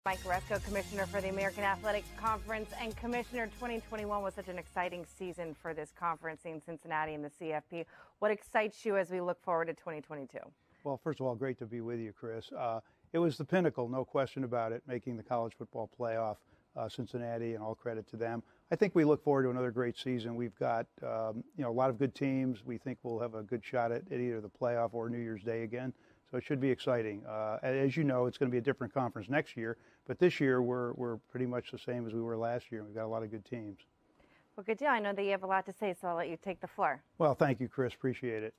Mike Resco, Commissioner for the American Athletic Conference, and Commissioner, 2021 was such an exciting season for this conference in Cincinnati and the CFP. What excites you as we look forward to 2022? Well, first of all, great to be with you, Chris. It was the pinnacle, no question about it, making the college football playoff, Cincinnati, and all credit to them. I think we look forward to another great season. We've got a lot of good teams. We think we'll have a good shot at either the playoff or New Year's Day again. So it should be exciting. As you know, it's going to be a different conference next year, but this year we're pretty much the same as we were last year. We've got a lot of good teams. Well, good deal. I know that you have a lot to say, so I'll let you take the floor. Well, thank you, Chris. Appreciate it.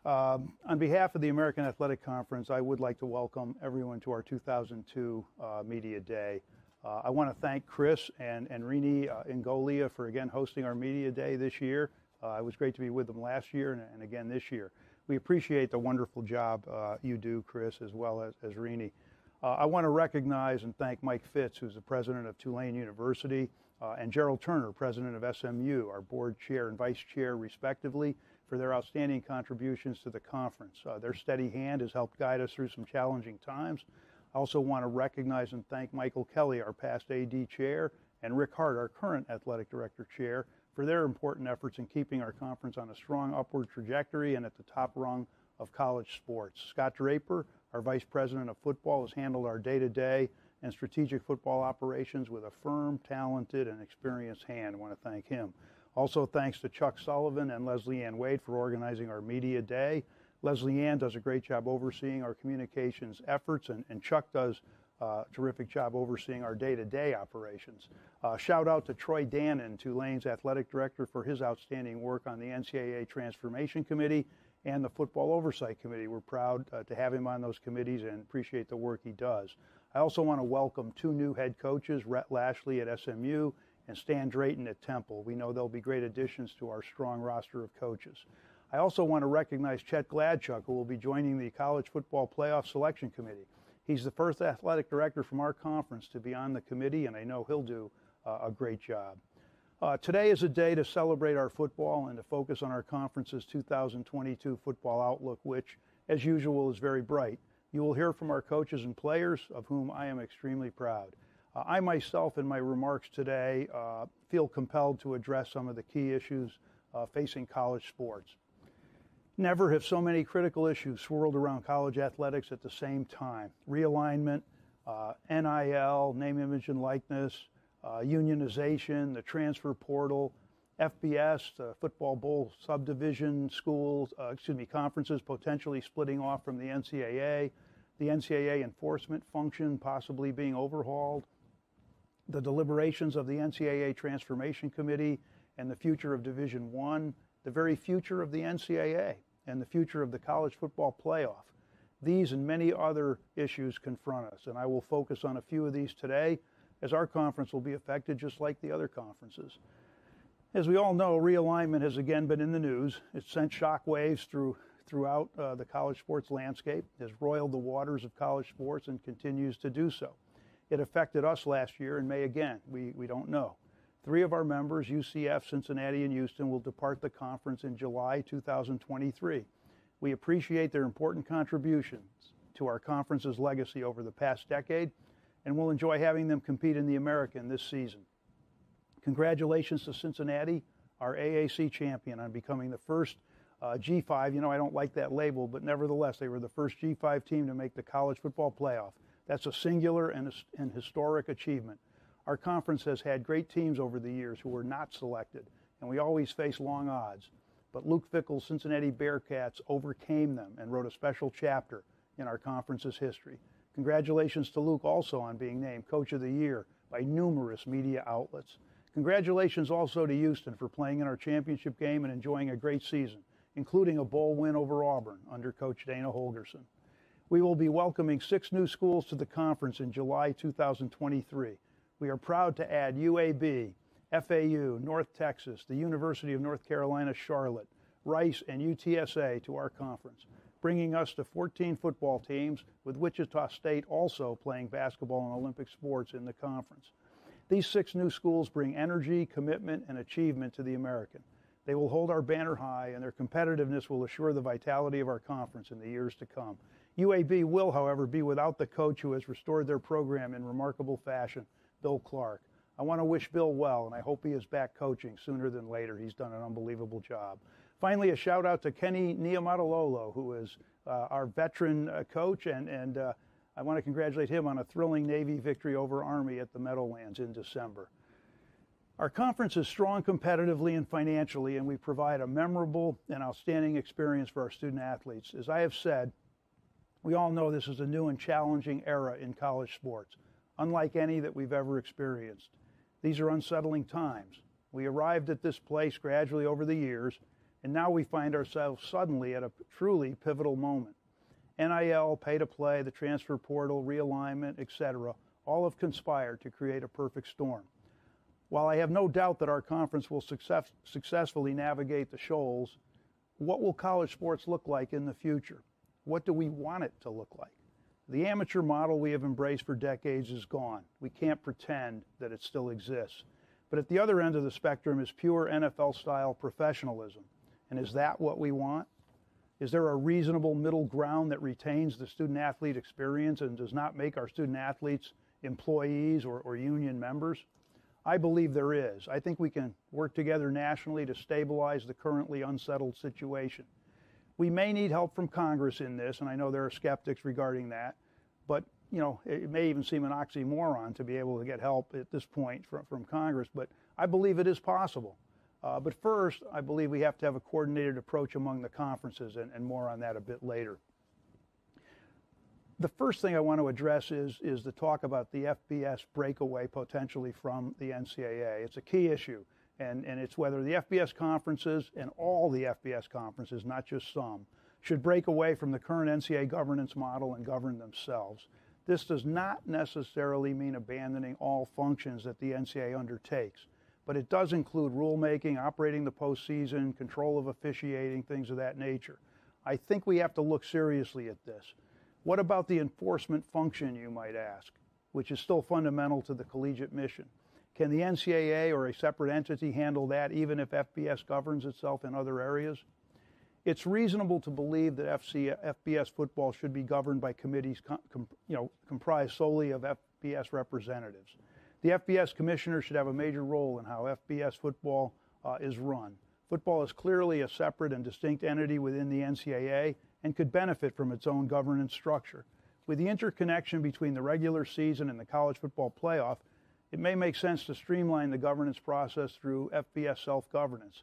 On behalf of the American Athletic Conference, I would like to welcome everyone to our 2002 Media Day. I want to thank Chris and Rini Ingolia for again hosting our Media Day this year. It was great to be with them last year and again this year. We appreciate the wonderful job you do, Chris, as well as Rini. I want to recognize and thank Mike Fitz, who's the president of Tulane University, and Gerald Turner, president of SMU, our board chair and vice chair, respectively, for their outstanding contributions to the conference. Their steady hand has helped guide us through some challenging times. I also want to recognize and thank Michael Kelly, our past AD chair, and Rick Hart, our current athletic director chair, for their important efforts in keeping our conference on a strong upward trajectory and at the top rung of college sports. Scott Draper, our vice president of football, has handled our day-to-day and strategic football operations with a firm, talented, and experienced hand. I want to thank him. Also, thanks to Chuck Sullivan and Leslie Ann Wade for organizing our Media Day. Leslie Ann does a great job overseeing our communications efforts, and Chuck does a terrific job overseeing our day-to-day operations. Shout out to Troy Dannon, Tulane's athletic director, for his outstanding work on the NCAA Transformation Committee and the Football Oversight Committee. We're proud to have him on those committees and appreciate the work he does. I also want to welcome two new head coaches, Rhett Lashley at SMU and Stan Drayton at Temple. We know they'll be great additions to our strong roster of coaches. I also want to recognize Chet Gladchuk, who will be joining the College Football Playoff Selection Committee. He's the first athletic director from our conference to be on the committee, and I know he'll do a great job. Today is a day to celebrate our football and to focus on our conference's 2022 football outlook, which, as usual, is very bright. You will hear from our coaches and players, of whom I am extremely proud. I myself, in my remarks today, feel compelled to address some of the key issues facing college sports. Never have so many critical issues swirled around college athletics at the same time. Realignment, NIL, name, image, and likeness, unionization, the transfer portal, FBS, the football bowl subdivision schools, conferences potentially splitting off from the NCAA enforcement function possibly being overhauled, the deliberations of the NCAA Transformation Committee and the future of Division I, the very future of the NCAA and the future of the college football playoff. These and many other issues confront us, and I will focus on a few of these today, as our conference will be affected just like the other conferences. As we all know, realignment has again been in the news. It's sent shockwaves throughout the college sports landscape, has roiled the waters of college sports, and continues to do so. It affected us last year and may again. We don't know. 3 of our members, UCF, Cincinnati, and Houston, will depart the conference in July 2023. We appreciate their important contributions to our conference's legacy over the past decade, and we'll enjoy having them compete in the American this season. Congratulations to Cincinnati, our AAC champion, on becoming the first G5. You know, I don't like that label, but nevertheless, they were the first G5 team to make the college football playoff. That's a singular and historic achievement. Our conference has had great teams over the years who were not selected, and we always face long odds. But Luke Fickell's Cincinnati Bearcats overcame them and wrote a special chapter in our conference's history. Congratulations to Luke also on being named Coach of the Year by numerous media outlets. Congratulations also to Houston for playing in our championship game and enjoying a great season, including a bowl win over Auburn under Coach Dana Holgerson. We will be welcoming 6 new schools to the conference in July 2023. We are proud to add UAB, FAU, North Texas, the University of North Carolina, Charlotte, Rice, and UTSA to our conference, bringing us to 14 football teams, with Wichita State also playing basketball and Olympic sports in the conference. These 6 new schools bring energy, commitment, and achievement to the American. They will hold our banner high, and their competitiveness will assure the vitality of our conference in the years to come. UAB will, however, be without the coach who has restored their program in remarkable fashion, Bill Clark. I want to wish Bill well, and I hope he is back coaching sooner than later. He's done an unbelievable job. Finally, a shout out to Kenny Niumatalolo, who is our veteran coach, and I want to congratulate him on a thrilling Navy victory over Army at the Meadowlands in December. Our conference is strong competitively and financially, and we provide a memorable and outstanding experience for our student athletes. As I have said, we all know this is a new and challenging era in college sports, unlike any that we've ever experienced. These are unsettling times. We arrived at this place gradually over the years, and now we find ourselves suddenly at a truly pivotal moment. NIL, pay-to-play, the transfer portal, realignment, etc., all have conspired to create a perfect storm. While I have no doubt that our conference will successfully navigate the shoals, what will college sports look like in the future? What do we want it to look like? The amateur model we have embraced for decades is gone. We can't pretend that it still exists. But at the other end of the spectrum is pure NFL-style professionalism. And is that what we want? Is there a reasonable middle ground that retains the student-athlete experience and does not make our student-athletes employees or union members? I believe there is. I think we can work together nationally to stabilize the currently unsettled situation. We may need help from Congress in this, and I know there are skeptics regarding that, but it may even seem an oxymoron to be able to get help at this point from Congress, but I believe it is possible. But first, I believe we have to have a coordinated approach among the conferences, and more on that a bit later. The first thing I want to address is the talk about the FBS breakaway potentially from the NCAA. It's a key issue, and it's whether the FBS conferences and all the FBS conferences, not just some, should break away from the current NCAA governance model and govern themselves. This does not necessarily mean abandoning all functions that the NCAA undertakes, but it does include rulemaking, operating the postseason, control of officiating, things of that nature. I think we have to look seriously at this. What about the enforcement function, you might ask, which is still fundamental to the collegiate mission? Can the NCAA or a separate entity handle that even if FBS governs itself in other areas? It's reasonable to believe that FBS football should be governed by committees comprised solely of FBS representatives. The FBS commissioner should have a major role in how FBS football is run. Football is clearly a separate and distinct entity within the NCAA and could benefit from its own governance structure. With the interconnection between the regular season and the college football playoff, it may make sense to streamline the governance process through FBS self-governance.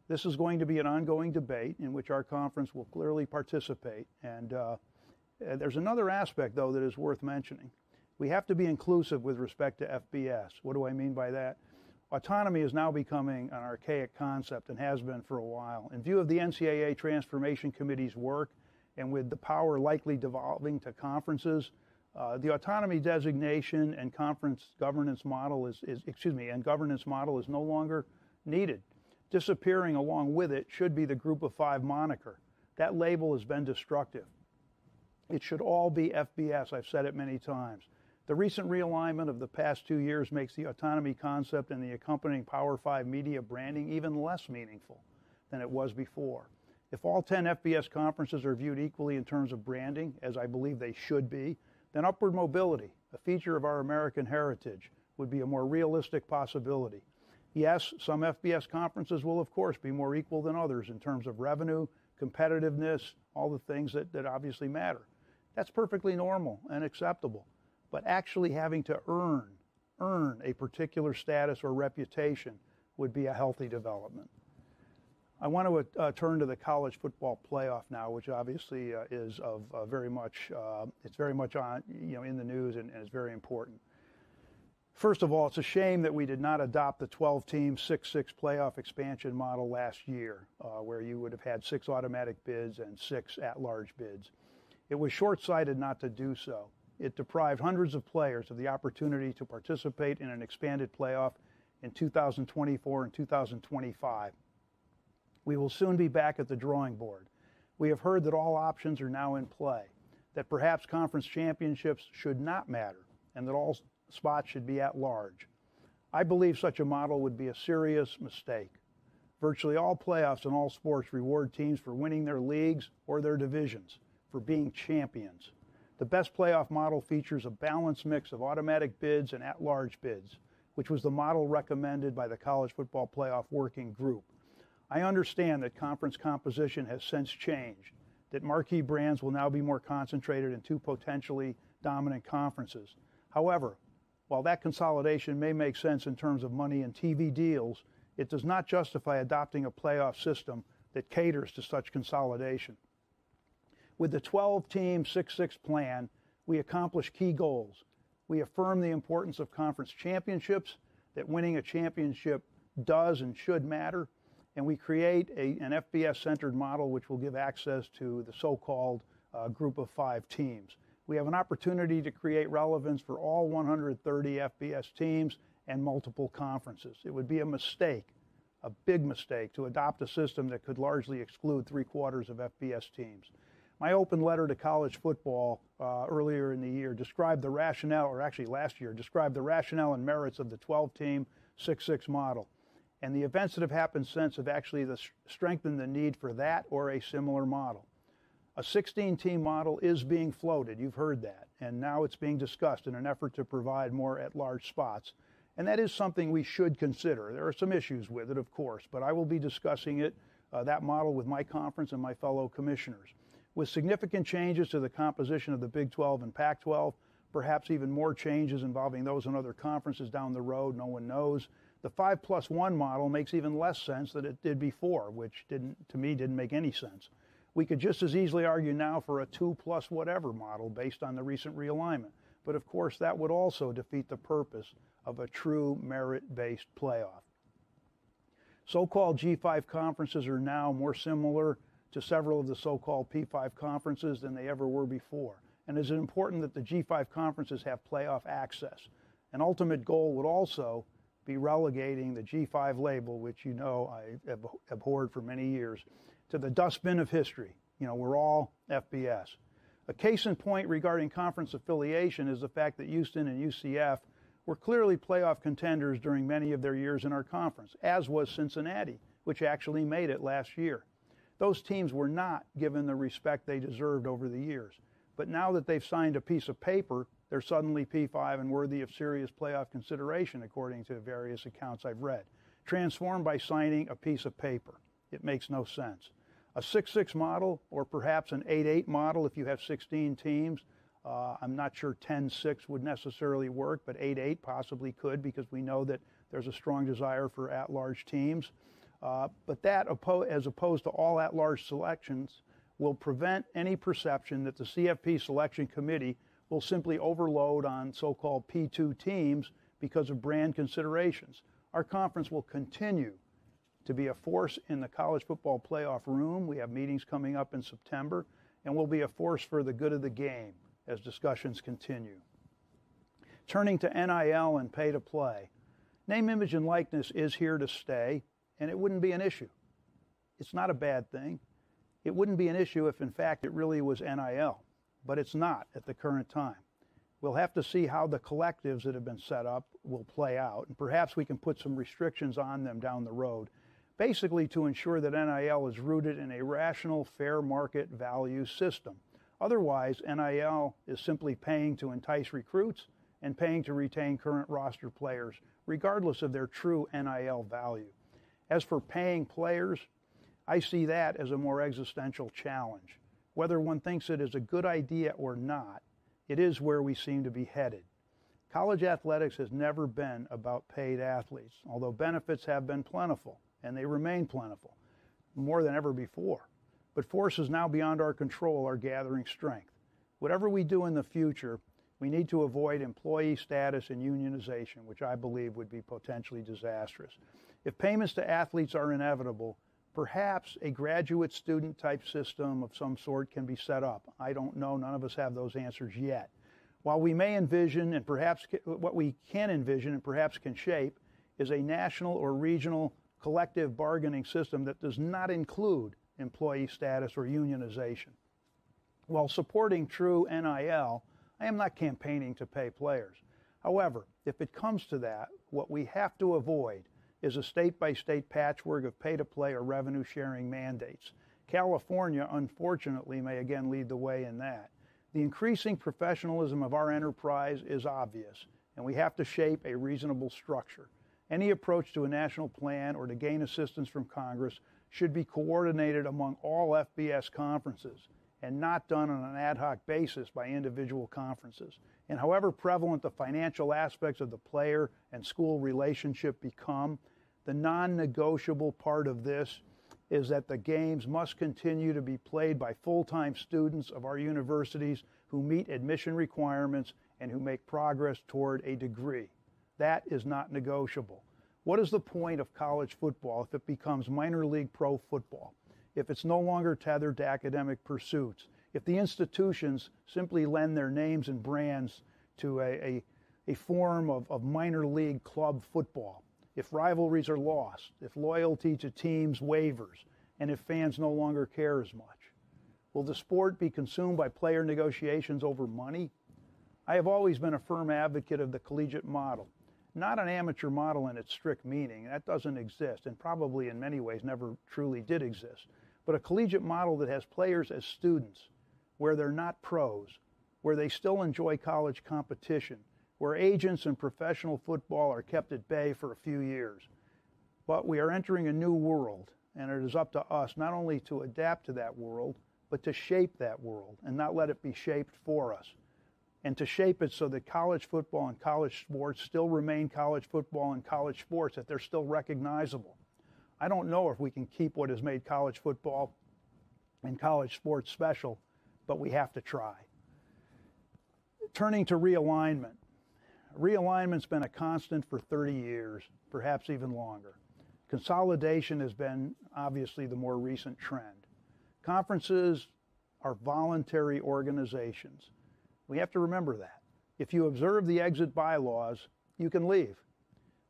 This is going to be an ongoing debate in which our conference will clearly participate. And there's another aspect, though, that is worth mentioning. We have to be inclusive with respect to FBS. What do I mean by that? Autonomy is now becoming an archaic concept and has been for a while. In view of the NCAA Transformation Committee's work, and with the power likely devolving to conferences, the autonomy designation and governance model is no longer needed. Disappearing along with it should be the Group of Five moniker. That label has been destructive. It should all be FBS. I've said it many times. The recent realignment of the past 2 years makes the autonomy concept and the accompanying Power 5 media branding even less meaningful than it was before. If all 10 FBS conferences are viewed equally in terms of branding, as I believe they should be, then upward mobility, a feature of our American heritage, would be a more realistic possibility. Yes, some FBS conferences will, of course, be more equal than others in terms of revenue, competitiveness, all the things that obviously matter. That's perfectly normal and acceptable. But actually having to earn a particular status or reputation would be a healthy development. I want to turn to the college football playoff now, which obviously is of very much on in the news and is very important. First of all, it's a shame that we did not adopt the 12-team 6-6 playoff expansion model last year, where you would have had 6 automatic bids and 6 at-large bids. It was short-sighted not to do so. It deprived hundreds of players of the opportunity to participate in an expanded playoff in 2024 and 2025. We will soon be back at the drawing board. We have heard that all options are now in play, that perhaps conference championships should not matter, and that all spots should be at large. I believe such a model would be a serious mistake. Virtually all playoffs in all sports reward teams for winning their leagues or their divisions. for being champions. The best playoff model features a balanced mix of automatic bids and at-large bids, which was the model recommended by the College Football Playoff Working Group. I understand that conference composition has since changed, that marquee brands will now be more concentrated in two potentially dominant conferences. However, while that consolidation may make sense in terms of money and TV deals, it does not justify adopting a playoff system that caters to such consolidation. With the 12-team 6-6 plan, we accomplish key goals. We affirm the importance of conference championships, that winning a championship does and should matter, and we create an FBS-centered model which will give access to the so-called group of 5 teams. We have an opportunity to create relevance for all 130 FBS teams and multiple conferences. It would be a mistake, a big mistake, to adopt a system that could largely exclude 3/4 of FBS teams. My open letter to college football earlier in the year described the rationale, or actually last year, described the rationale and merits of the 12-team 6-6 model. And the events that have happened since have actually strengthened the need for that or a similar model. A 16-team model is being floated, you've heard that, and now it's being discussed in an effort to provide more at-large spots. And that is something we should consider. There are some issues with it, of course, but I will be discussing it, that model, with my conference and my fellow commissioners. With significant changes to the composition of the Big 12 and Pac-12, perhaps even more changes involving those in other conferences down the road, no one knows, the 5+1 model makes even less sense than it did before, which to me didn't make any sense. We could just as easily argue now for a 2+whatever model based on the recent realignment. But of course, that would also defeat the purpose of a true merit-based playoff. So-called G5 conferences are now more similar to several of the so-called P5 conferences than they ever were before. And it is important that the G5 conferences have playoff access. An ultimate goal would also be relegating the G5 label, which you know I have abhorred for many years, to the dustbin of history. You know, we're all FBS. A case in point regarding conference affiliation is the fact that Houston and UCF were clearly playoff contenders during many of their years in our conference, as was Cincinnati, which actually made it last year. Those teams were not given the respect they deserved over the years. But now that they've signed a piece of paper, they're suddenly P5 and worthy of serious playoff consideration, according to various accounts I've read. Transformed by signing a piece of paper. It makes no sense. A 6-6 model, or perhaps an 8-8 model if you have 16 teams. I'm not sure 10-6 would necessarily work, but 8-8 possibly could, because we know that there's a strong desire for at-large teams. But that, as opposed to all at-large selections, will prevent any perception that the CFP selection committee will simply overload on so-called P2 teams because of brand considerations. Our conference will continue to be a force in the college football playoff room. We have meetings coming up in September, and will be a force for the good of the game as discussions continue. Turning to NIL and pay to play. Name, image, and likeness is here to stay, and it wouldn't be an issue. It's not a bad thing. It wouldn't be an issue if, in fact, it really was NIL, but it's not at the current time. We'll have to see how the collectives that have been set up will play out, and perhaps we can put some restrictions on them down the road, basically to ensure that NIL is rooted in a rational, fair market value system. Otherwise, NIL is simply paying to entice recruits and paying to retain current roster players, regardless of their true NIL value. As for paying players, I see that as a more existential challenge. Whether one thinks it is a good idea or not, it is where we seem to be headed. College athletics has never been about paid athletes, although benefits have been plentiful, and they remain plentiful, more than ever before. But forces now beyond our control are gathering strength. Whatever we do in the future, we need to avoid employee status and unionization, which I believe would be potentially disastrous. If payments to athletes are inevitable, perhaps a graduate student type system of some sort can be set up. I don't know. None of us have those answers yet. While we may envision, and perhaps what we can envision and perhaps can shape, is a national or regional collective bargaining system that does not include employee status or unionization. While supporting true NIL, I am not campaigning to pay players. However, if it comes to that, what we have to avoid is a state-by-state patchwork of pay-to-play or revenue-sharing mandates. California, unfortunately, may again lead the way in that. The increasing professionalism of our enterprise is obvious, and we have to shape a reasonable structure. Any approach to a national plan or to gain assistance from Congress should be coordinated among all FBS conferences and not done on an ad hoc basis by individual conferences. And however prevalent the financial aspects of the player and school relationship become, the non-negotiable part of this is that the games must continue to be played by full-time students of our universities who meet admission requirements and who make progress toward a degree. That is not negotiable. What is the point of college football if it becomes minor league pro football? If it's no longer tethered to academic pursuits? If the institutions simply lend their names and brands to a form of minor league club football? If rivalries are lost, if loyalty to teams wavers, and if fans no longer care as much? Will the sport be consumed by player negotiations over money? I have always been a firm advocate of the collegiate model, not an amateur model in its strict meaning. That doesn't exist, and probably in many ways never truly did exist, but a collegiate model that has players as students, where they're not pros, where they still enjoy college competition, where agents and professional football are kept at bay for a few years. But we are entering a new world, and it is up to us not only to adapt to that world, but to shape that world and not let it be shaped for us. And to shape it so that college football and college sports still remain college football and college sports, that they're still recognizable. I don't know if we can keep what has made college football and college sports special, but we have to try. Turning to realignment. Realignment's been a constant for 30 years, perhaps even longer. Consolidation has been obviously the more recent trend. Conferences are voluntary organizations. We have to remember that. If you observe the exit bylaws, you can leave.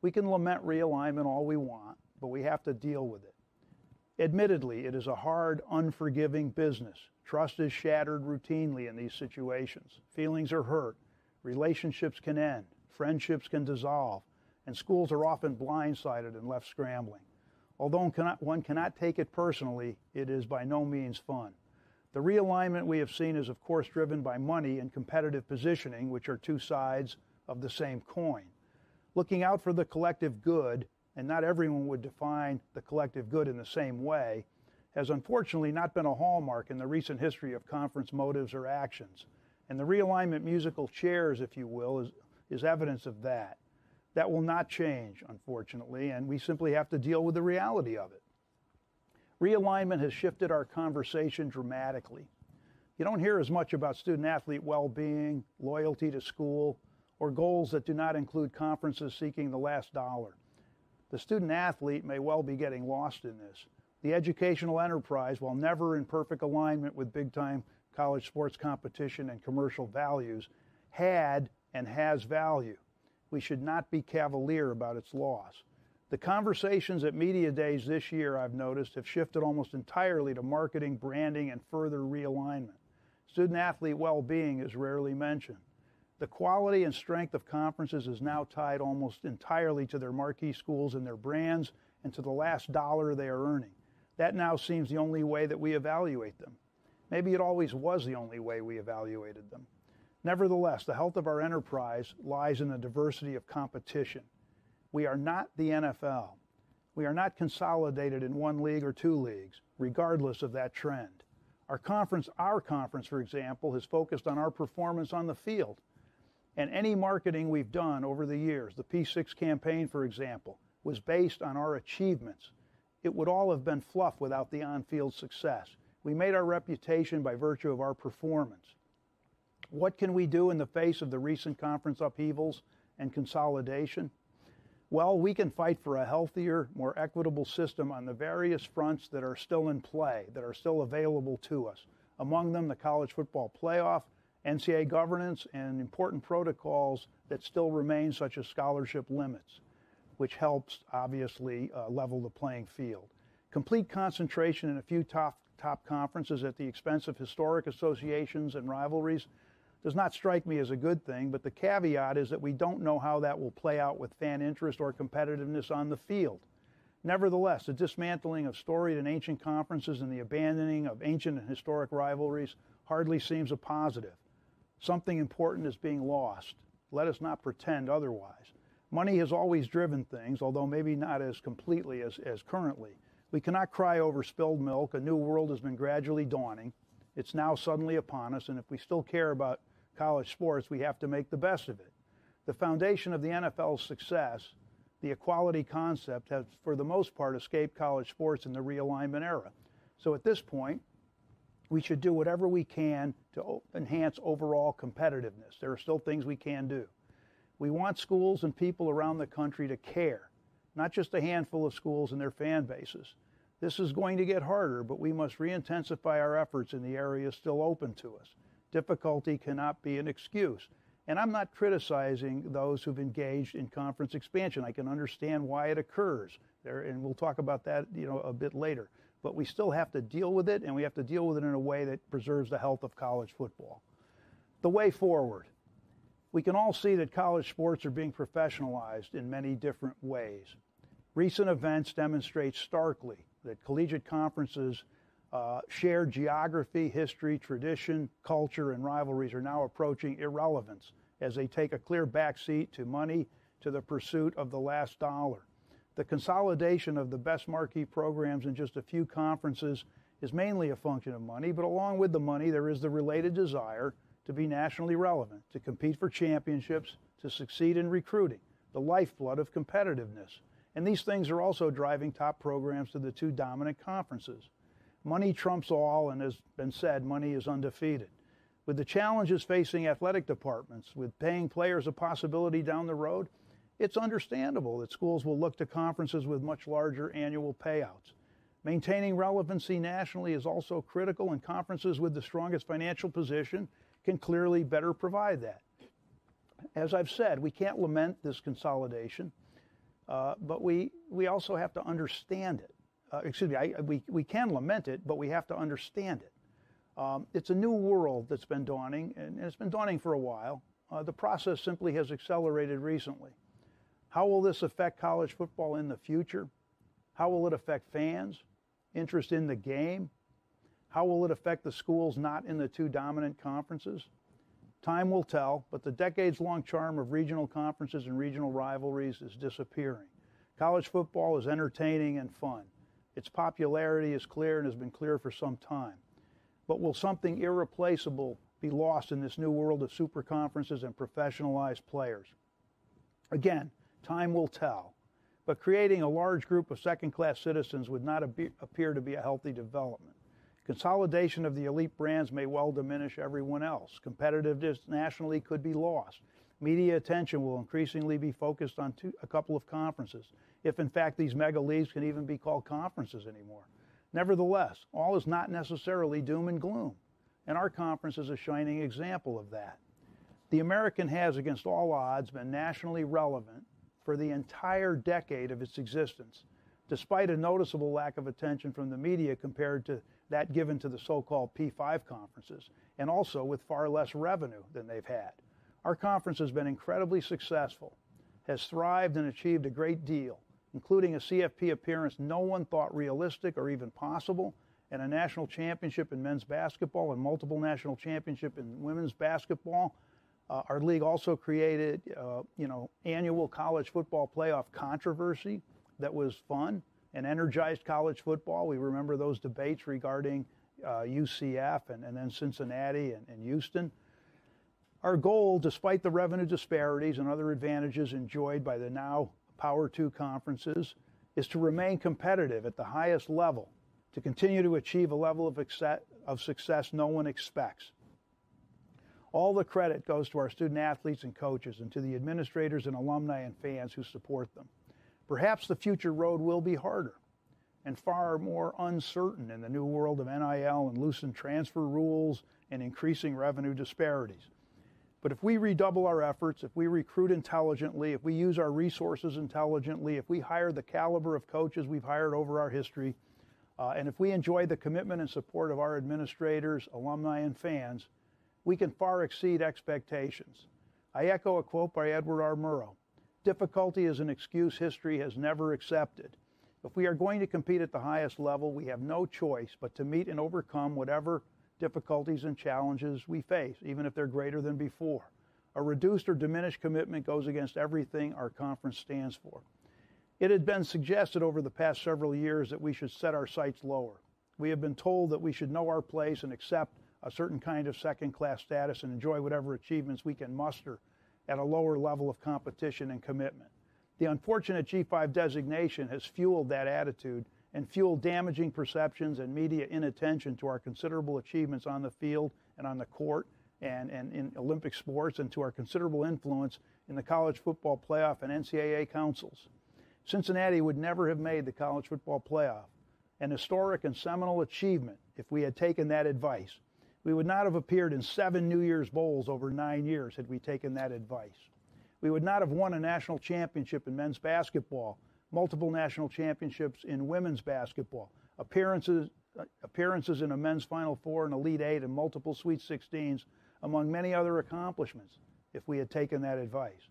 We can lament realignment all we want, but we have to deal with it. Admittedly, it is a hard, unforgiving business. Trust is shattered routinely in these situations. Feelings are hurt. Relationships can end. Friendships can dissolve. And schools are often blindsided and left scrambling. Although one cannot take it personally, it is by no means fun. The realignment we have seen is, of course, driven by money and competitive positioning, which are two sides of the same coin. Looking out for the collective good, and not everyone would define the collective good in the same way, has unfortunately not been a hallmark in the recent history of conference motives or actions. And the realignment musical chairs, if you will, is evidence of that. That will not change, unfortunately, and we simply have to deal with the reality of it. Realignment has shifted our conversation dramatically. You don't hear as much about student-athlete well-being, loyalty to school, or goals that do not include conferences seeking the last dollar. The student-athlete may well be getting lost in this. The educational enterprise, while never in perfect alignment with big-time college sports competition and commercial values, had and has value. We should not be cavalier about its loss. The conversations at media days this year, I've noticed, have shifted almost entirely to marketing, branding, and further realignment. Student-athlete well-being is rarely mentioned. The quality and strength of conferences is now tied almost entirely to their marquee schools and their brands and to the last dollar they are earning. That now seems the only way that we evaluate them. Maybe it always was the only way we evaluated them. Nevertheless, the health of our enterprise lies in the diversity of competition. We are not the NFL. We are not consolidated in one league or two leagues, regardless of that trend. Our conference, for example, has focused on our performance on the field. And any marketing we've done over the years, the P6 campaign, for example, was based on our achievements. It would all have been fluff without the on-field success. We made our reputation by virtue of our performance. What can we do in the face of the recent conference upheavals and consolidation? Well, we can fight for a healthier, more equitable system on the various fronts that are still in play, that are still available to us. Among them, the college football playoff, NCAA governance, and important protocols that still remain, such as scholarship limits, which helps, obviously, level the playing field. Complete concentration in a few top conferences at the expense of historic associations and rivalries does not strike me as a good thing, but the caveat is that we don't know how that will play out with fan interest or competitiveness on the field. Nevertheless, the dismantling of storied and ancient conferences and the abandoning of ancient and historic rivalries hardly seems a positive. Something important is being lost. Let us not pretend otherwise. Money has always driven things, although maybe not as completely as currently. We cannot cry over spilled milk. A new world has been gradually dawning. It's now suddenly upon us, and if we still care about college sports, we have to make the best of it. The foundation of the NFL's success, the equality concept, has for the most part escaped college sports in the realignment era. So at this point, we should do whatever we can to enhance overall competitiveness. There are still things we can do. We want schools and people around the country to care, not just a handful of schools and their fan bases. This is going to get harder, but we must re-intensify our efforts in the areas still open to us. Difficulty cannot be an excuse. And I'm not criticizing those who've engaged in conference expansion. I can understand why it occurs there, and we'll talk about that, a bit later. But we still have to deal with it, and we have to deal with it in a way that preserves the health of college football. The way forward. We can all see that college sports are being professionalized in many different ways. Recent events demonstrate starkly that collegiate conferences shared geography, history, tradition, culture, and rivalries are now approaching irrelevance as they take a clear backseat to money, to the pursuit of the last dollar. The consolidation of the best marquee programs in just a few conferences is mainly a function of money, but along with the money, there is the related desire to be nationally relevant, to compete for championships, to succeed in recruiting, the lifeblood of competitiveness. And these things are also driving top programs to the two dominant conferences. Money trumps all, and as been said, money is undefeated. With the challenges facing athletic departments, with paying players a possibility down the road, it's understandable that schools will look to conferences with much larger annual payouts. Maintaining relevancy nationally is also critical, and conferences with the strongest financial position can clearly better provide that. As I've said, we can't lament this consolidation, but we also have to understand it. We can lament it, but we have to understand it. It's a new world that's been dawning, and it's been dawning for a while. The process simply has accelerated recently. How will this affect college football in the future? How will it affect fans, interest in the game? How will it affect the schools not in the two dominant conferences? Time will tell, but the decades-long charm of regional conferences and regional rivalries is disappearing. College football is entertaining and fun. Its popularity is clear and has been clear for some time. But will something irreplaceable be lost in this new world of super conferences and professionalized players? Again, time will tell. But creating a large group of second-class citizens would not appear to be a healthy development. Consolidation of the elite brands may well diminish everyone else. Competitiveness nationally could be lost. Media attention will increasingly be focused on a couple of conferences, if in fact these mega leagues can even be called conferences anymore. Nevertheless, all is not necessarily doom and gloom, and our conference is a shining example of that. The American has, against all odds, been nationally relevant for the entire decade of its existence, despite a noticeable lack of attention from the media compared to that given to the so-called P5 conferences, and also with far less revenue than they've had. Our conference has been incredibly successful, has thrived and achieved a great deal, including a CFP appearance no one thought realistic or even possible, and a national championship in men's basketball and multiple national championship in women's basketball. Our league also created, annual college football playoff controversy that was fun and energized college football. We remember those debates regarding UCF and then Cincinnati and Houston. Our goal, despite the revenue disparities and other advantages enjoyed by the now Power II conferences, is to remain competitive at the highest level, to continue to achieve a level of success no one expects. All the credit goes to our student athletes and coaches and to the administrators and alumni and fans who support them. Perhaps the future road will be harder and far more uncertain in the new world of NIL and loosened transfer rules and increasing revenue disparities. But if we redouble our efforts, if we recruit intelligently, if we use our resources intelligently, if we hire the caliber of coaches we've hired over our history, and if we enjoy the commitment and support of our administrators, alumni, and fans, we can far exceed expectations. I echo a quote by Edward R. Murrow: "Difficulty is an excuse history has never accepted. If we are going to compete at the highest level, we have no choice but to meet and overcome whatever difficulties and challenges we face, even if they're greater than before. A reduced or diminished commitment goes against everything our conference stands for. It had been suggested over the past several years that we should set our sights lower. We have been told that we should know our place and accept a certain kind of second-class status and enjoy whatever achievements we can muster at a lower level of competition and commitment. The unfortunate G5 designation has fueled that attitude and fueled damaging perceptions and media inattention to our considerable achievements on the field and on the court and in Olympic sports, and to our considerable influence in the college football playoff and NCAA councils. Cincinnati would never have made the college football playoff, an historic and seminal achievement, if we had taken that advice. We would not have appeared in 7 New Year's Bowls over 9 years had we taken that advice. We would not have won a national championship in men's basketball, multiple national championships in women's basketball, appearances in a men's Final Four and Elite Eight, and multiple Sweet 16s, among many other accomplishments, if we had taken that advice.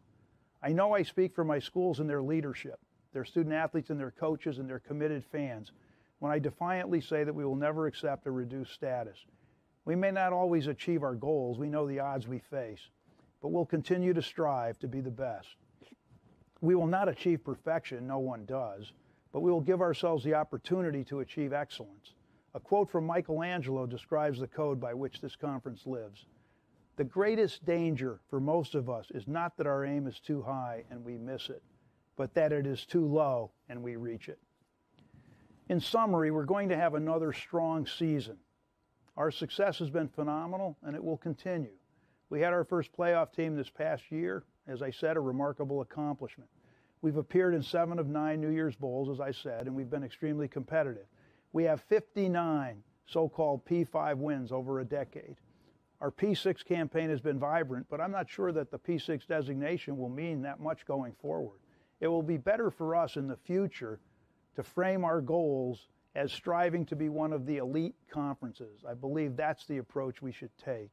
I know I speak for my schools and their leadership, their student athletes and their coaches and their committed fans, when I defiantly say that we will never accept a reduced status. We may not always achieve our goals, we know the odds we face, but we'll continue to strive to be the best. We will not achieve perfection, no one does, but we will give ourselves the opportunity to achieve excellence. A quote from Michelangelo describes the code by which this conference lives. The greatest danger for most of us is not that our aim is too high and we miss it, but that it is too low and we reach it. In summary, we're going to have another strong season. Our success has been phenomenal, and it will continue. We had our first playoff team this past year, as I said, a remarkable accomplishment. We've appeared in 7 of 9 New Year's Bowls, as I said, and we've been extremely competitive. We have 59 so-called P5 wins over a decade. Our P6 campaign has been vibrant, but I'm not sure that the P6 designation will mean that much going forward. It will be better for us in the future to frame our goals as striving to be one of the elite conferences. I believe that's the approach we should take.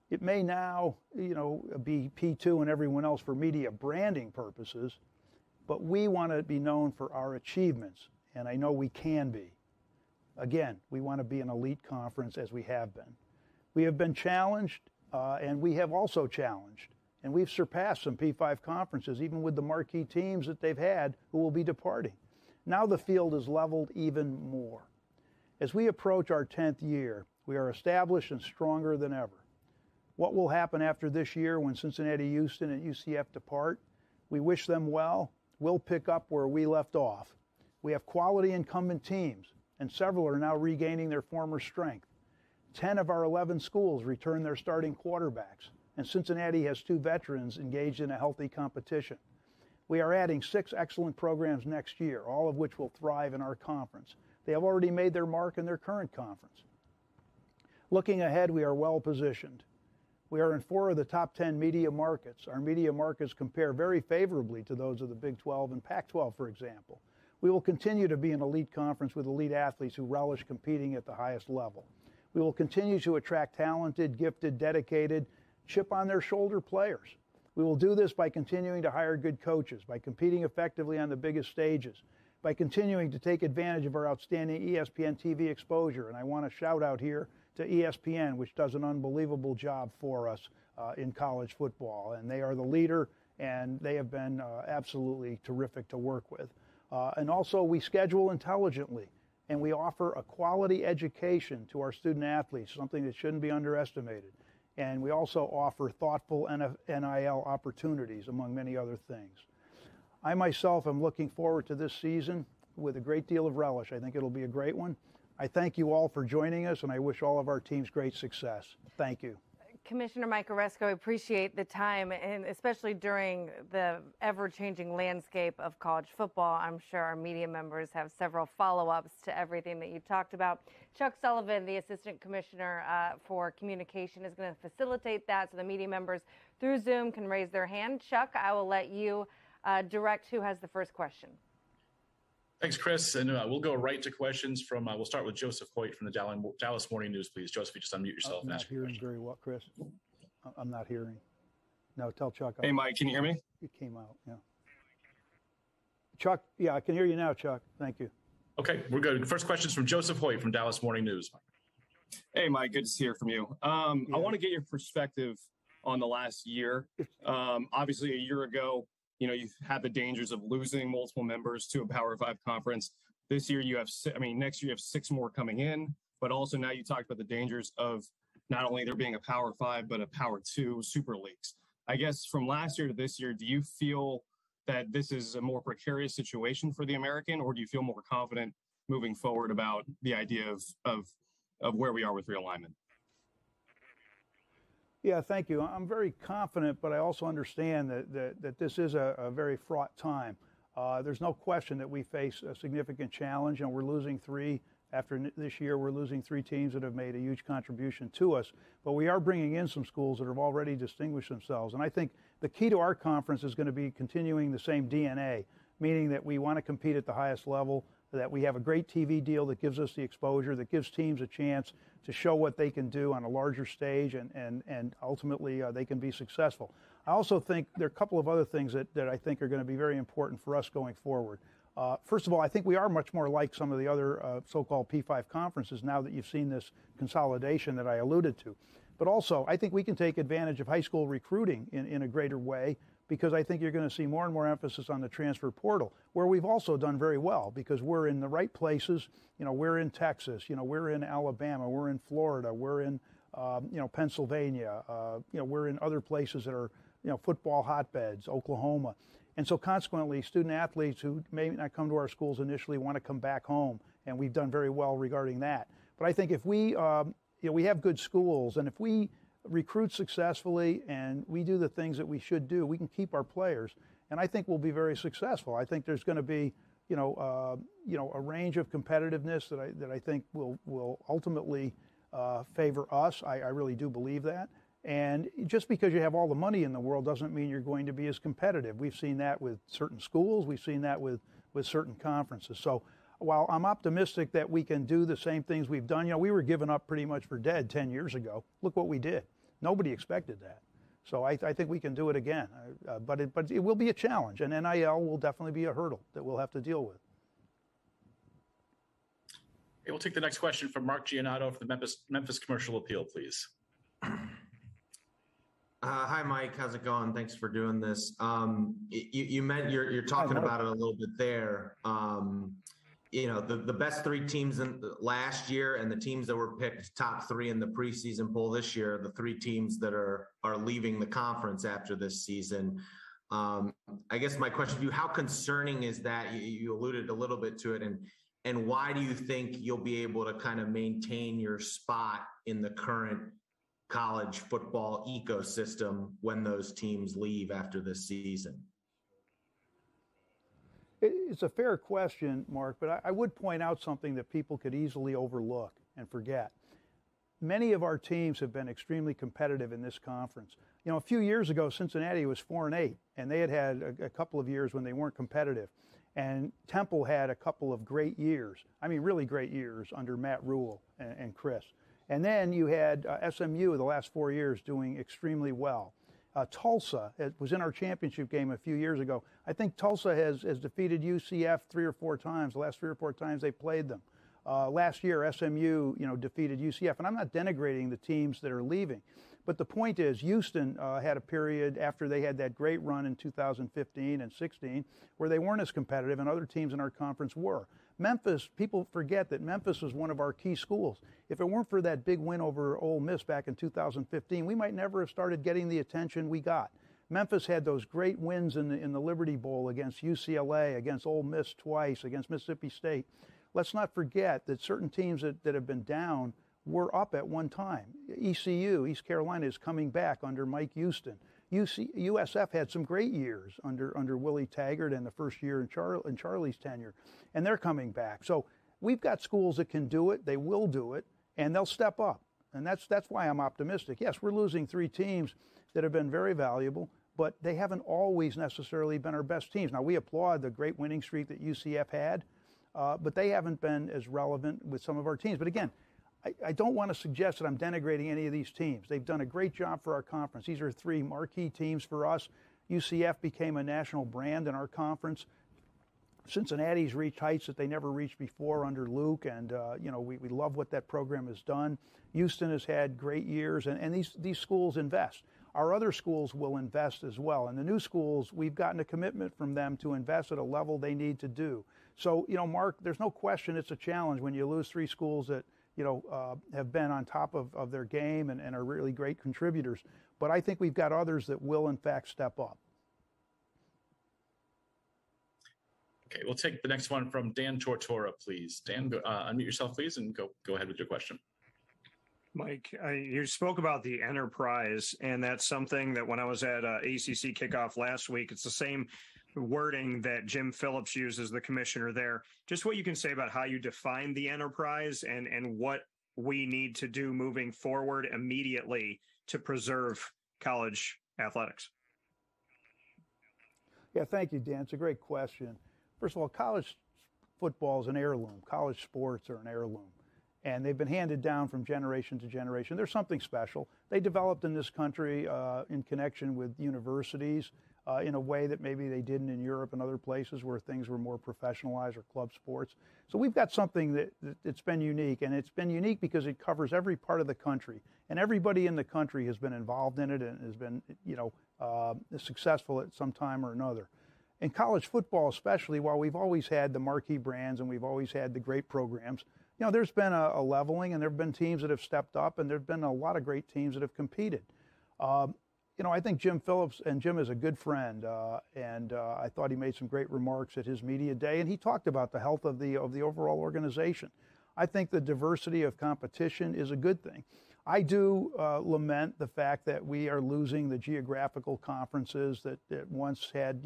It may now, be P2 and everyone else for media branding purposes, but we want to be known for our achievements, and I know we can be. Again, we want to be an elite conference as we have been. We have been challenged, and we have also challenged, and we've surpassed some P5 conferences, even with the marquee teams that they've had who will be departing. Now the field is leveled even more. As we approach our 10th year, we are established and stronger than ever. What will happen after this year when Cincinnati, Houston, and UCF depart? We wish them well. We'll pick up where we left off. We have quality incumbent teams, and several are now regaining their former strength. 10 of our 11 schools return their starting quarterbacks, and Cincinnati has 2 veterans engaged in a healthy competition. We are adding 6 excellent programs next year, all of which will thrive in our conference. They have already made their mark in their current conference. Looking ahead, we are well positioned. We are in 4 of the top 10 media markets. Our media markets compare very favorably to those of the Big 12 and Pac-12, for example. We will continue to be an elite conference with elite athletes who relish competing at the highest level. We will continue to attract talented, gifted, dedicated, chip-on-their-shoulder players. We will do this by continuing to hire good coaches, by competing effectively on the biggest stages, by continuing to take advantage of our outstanding ESPN TV exposure. And I want to shout out here to ESPN, which does an unbelievable job for us in college football. And they are the leader, and they have been absolutely terrific to work with. And also, we schedule intelligently, and we offer a quality education to our student athletes, something that shouldn't be underestimated. And we also offer thoughtful NIL opportunities, among many other things. I myself am looking forward to this season with a great deal of relish. I think it'll be a great one. I thank you all for joining us, and I wish all of our teams great success. Thank you. Commissioner Mike Oresko, appreciate the time, and especially during the ever-changing landscape of college football. I'm sure our media members have several follow-ups to everything that you talked about. Chuck Sullivan, the Assistant Commissioner for Communication, is going to facilitate that so the media members through Zoom can raise their hand. Chuck, I will let you direct who has the first question. Thanks, Chris. And we'll go right to questions from, we'll start with Joseph Hoyt from the Dallas Morning News, please. Joseph, you just unmute yourself. I'm not hearing very well, Chris. I'm not hearing. No, tell Chuck. Hey, Mike, can you hear me? It came out, yeah. Chuck, yeah, I can hear you now, Chuck. Thank you. Okay, we're good. First question is from Joseph Hoyt from Dallas Morning News. Hey, Mike, good to hear from you. I want to get your perspective on the last year. Obviously, a year ago, you've had the dangers of losing multiple members to a Power 5 conference. This year, next year you have 6 more coming in, but also now you talked about the dangers of not only there being a Power 5, but a Power 2 Super Leagues. I guess from last year to this year, do you feel that this is a more precarious situation for the American, or do you feel more confident moving forward about the idea of where we are with realignment? Yeah, thank you. I'm very confident, but I also understand that this is a very fraught time. There's no question that we face a significant challenge, and we're losing 3. After this year, we're losing 3 teams that have made a huge contribution to us, but we are bringing in some schools that have already distinguished themselves. And I think the key to our conference is going to be continuing the same DNA, meaning that we want to compete at the highest level, that we have a great TV deal that gives us the exposure, that gives teams a chance to show what they can do on a larger stage, and ultimately they can be successful. I also think there are a couple of other things that I think are going to be very important for us going forward. First of all, I think we are much more like some of the other so-called P5 conferences now that you've seen this consolidation that I alluded to. But also, I think we can take advantage of high school recruiting in a greater way, because I think you're going to see more and more emphasis on the transfer portal, where we've also done very well because we're in the right places. We're in Texas, we're in Alabama, we're in Florida, we're in Pennsylvania, we're in other places that are football hotbeds, Oklahoma. And so consequently, student athletes who may not come to our schools initially want to come back home, and we've done very well regarding that. But I think if we have good schools, and if we recruit successfully and we do the things that we should do, we can keep our players, and I think we'll be very successful. I think there's going to be a range of competitiveness that I think will ultimately favor us. I really do believe that. And just because you have all the money in the world doesn't mean you're going to be as competitive. We've seen that with certain schools. We've seen that with certain conferences. So while I'm optimistic that we can do the same things we've done, we were given up pretty much for dead 10 years ago. Look what we did. Nobody expected that. So I think we can do it again. But it will be a challenge, and NIL will definitely be a hurdle that we'll have to deal with. Okay, we'll take the next question from Mark Giannotto for the Memphis Commercial Appeal, please. Hi, Mike. How's it going? Thanks for doing this. You meant you're talking about it a little bit there. The best 3 teams in last year and the teams that were picked top 3 in the preseason poll this year, the 3 teams that are leaving the conference after this season. I guess my question to you, how concerning is that? You alluded a little bit to it, and why do you think you'll be able to kind of maintain your spot in the current college football ecosystem when those teams leave after this season? It's a fair question, Mark, but I would point out something that people could easily overlook and forget. Many of our teams have been extremely competitive in this conference. A few years ago, Cincinnati was 4-8, and they had a couple of years when they weren't competitive. And Temple had a couple of great years, really great years under Matt Rule and Chris. And then you had SMU the last 4 years doing extremely well. Tulsa was in our championship game a few years ago. I think Tulsa has defeated UCF 3 or 4 times, the last 3 or 4 times they played them. Last year, SMU, defeated UCF. And I'm not denigrating the teams that are leaving. But the point is, Houston had a period after they had that great run in 2015 and 16 where they weren't as competitive, and other teams in our conference were. Memphis, people forget that Memphis was one of our key schools. If it weren't for that big win over Ole Miss back in 2015, we might never have started getting the attention we got. Memphis had those great wins in the Liberty Bowl against UCLA, against Ole Miss twice, against Mississippi State. Let's not forget that certain teams that have been down were up at one time. ECU, East Carolina, is coming back under Mike Houston. USF had some great years under Willie Taggart and the first year in Charlie's tenure, and they're coming back. So we've got schools that can do it, they will do it, and they'll step up. And that's why I'm optimistic. Yes, we're losing 3 teams that have been very valuable, but they haven't always necessarily been our best teams. Now, we applaud the great winning streak that UCF had, but they haven't been as relevant with some of our teams. But again, I don't want to suggest that I'm denigrating any of these teams. They've done a great job for our conference. These are 3 marquee teams for us. UCF became a national brand in our conference. Cincinnati's reached heights that they never reached before under Luke, and we love what that program has done. Houston has had great years, and these schools invest. Our other schools will invest as well, and the new schools, we've gotten a commitment from them to invest at a level they need to do. So, Mark, there's no question it's a challenge when you lose 3 schools that have been on top of their game and are really great contributors. But I think we've got others that will, in fact, step up. Okay, we'll take the next one from Dan Tortora, please. Dan, unmute yourself, please, and go ahead with your question. Mike, you spoke about the enterprise, and that's something that when I was at ACC kickoff last week, it's the same wording that Jim Phillips uses, the commissioner there. Just what you can say about how you define the enterprise and what we need to do moving forward immediately to preserve college athletics. Yeah, thank you, Dan. It's a great question. First of all, college football is an heirloom. College sports are an heirloom. And they've been handed down from generation to generation. There's something special. They developed in this country in connection with universities in a way that maybe they didn't in Europe and other places where things were more professionalized or club sports. So we've got something that's been unique, and it's been unique because it covers every part of the country. And everybody in the country has been involved in it and has been, successful at some time or another. In college football especially, while we've always had the marquee brands and we've always had the great programs, there's been a leveling, and there have been teams that have stepped up, and there have been a lot of great teams that have competed. I think Jim Phillips, and Jim is a good friend, and I thought he made some great remarks at his media day, and he talked about the health of the overall organization. I think the diversity of competition is a good thing. I do lament the fact that we are losing the geographical conferences that once had,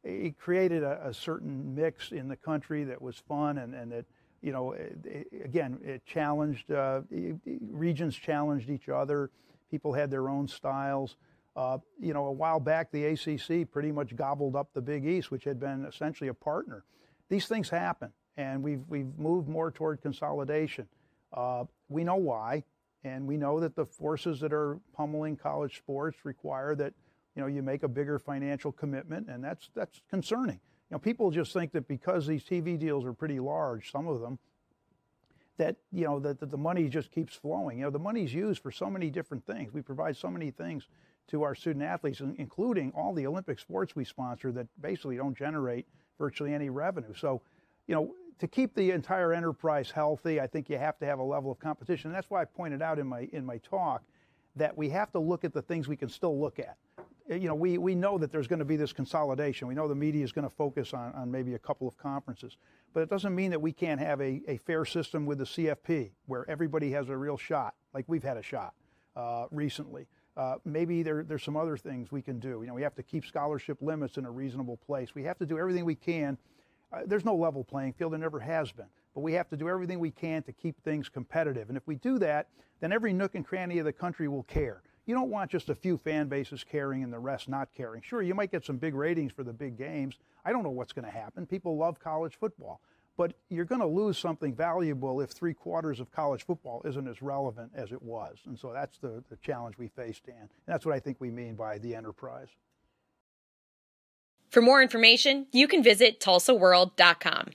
it created a certain mix in the country that was fun and that, again, it challenged, regions challenged each other. People had their own styles. A while back, the ACC pretty much gobbled up the Big East, which had been essentially a partner. These things happen, and we've moved more toward consolidation. We know why, and we know that the forces that are pummeling college sports require that, you make a bigger financial commitment, and that's concerning. People just think that because these TV deals are pretty large, some of them, that the money just keeps flowing. The money's used for so many different things. We provide so many things to our student athletes, including all the Olympic sports we sponsor that basically don't generate virtually any revenue. So, to keep the entire enterprise healthy, I think you have to have a level of competition. And that's why I pointed out in my talk that we have to look at the things we can still look at. We know that there's going to be this consolidation. We know the media is going to focus on maybe a couple of conferences. But it doesn't mean that we can't have a fair system with the CFP where everybody has a real shot, like we've had a shot recently. Maybe there's some other things we can do. We have to keep scholarship limits in a reasonable place. We have to do everything we can. There's no level playing field. There never has been. But we have to do everything we can to keep things competitive. And if we do that, then every nook and cranny of the country will care. You don't want just a few fan bases caring and the rest not caring. Sure, you might get some big ratings for the big games. I don't know what's going to happen. People love college football. But you're going to lose something valuable if 3/4 of college football isn't as relevant as it was. And so that's the challenge we face, Dan. And that's what I think we mean by the enterprise. For more information, you can visit tulsaworld.com.